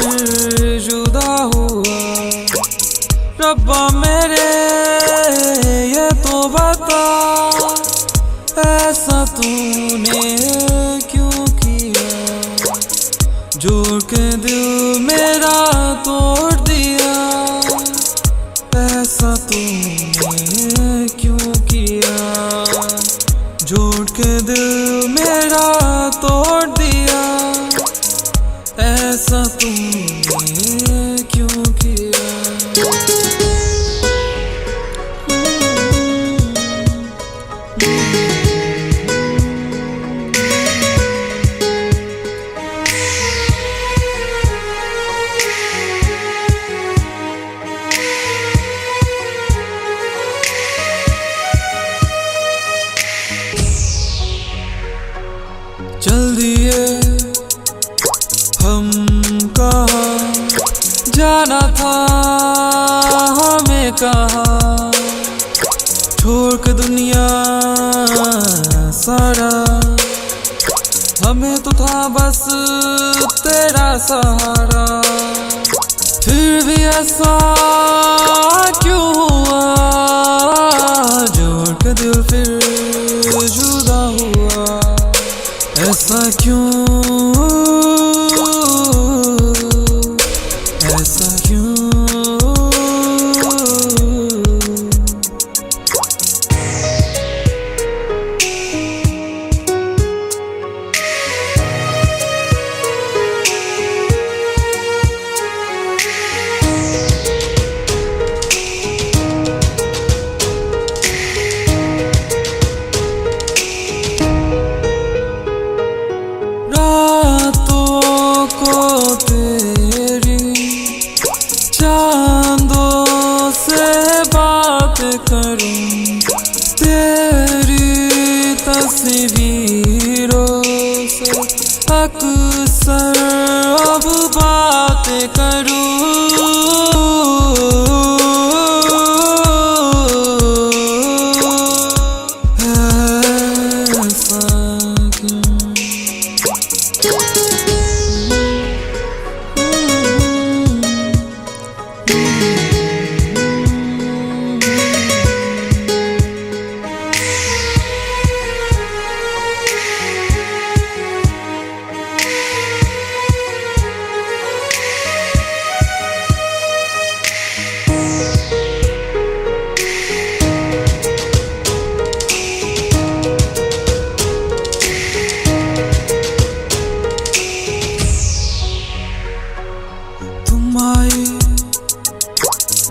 फिर जुदा हुआ। रब्बा मेरे ये तो बता, ऐसा तूने क्यों किया? जोड़ के दिल मेरा तोड़ दिया, ऐसा तूने क्यों किया? जोड़ के दिल मेरा तोड़ दिया, ऐसा तूने क्यों किया? चल दिए हम कहाँ, जाना था हमें कहाँ, छोड़ के दुनिया सारा। हमें तो था बस तेरा सहारा, फिर भी ऐसा क्यों हुआ? जोड़ के दिल फिर जुदा हुआ, ऐसा क्यों? ऐसा क्यों? रातों को तेरी चांदों से बात करूं, तेरी तस्वीरों से अक्सर अब बात करूं। ऐसा क्यों? तुम आई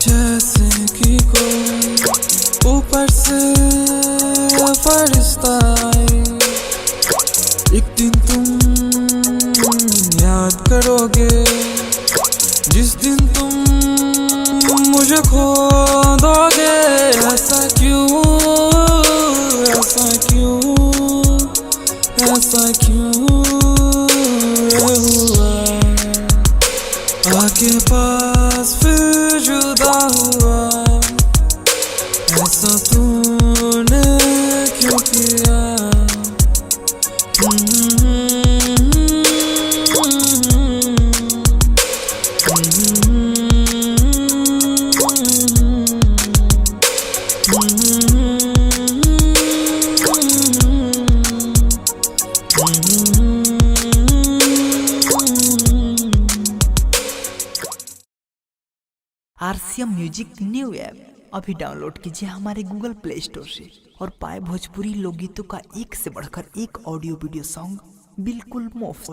जैसे कि कोई ऊपर से फरिश्ता आए। एक दिन तुम याद करोगे, जिस दिन तुम मुझे खो दोगे। ऐसा क्यों? ऐसा क्यों? ऐसा क्यों हुआ? आके पास फिर जुदा हुआ, ऐसा तूने क्यों किया? RCM म्यूजिक न्यू ऐप अभी डाउनलोड कीजिए हमारे गूगल प्ले स्टोर से और पाए भोजपुरी लोकगीतों का एक से बढ़कर एक ऑडियो वीडियो सॉन्ग बिल्कुल मुफ्त।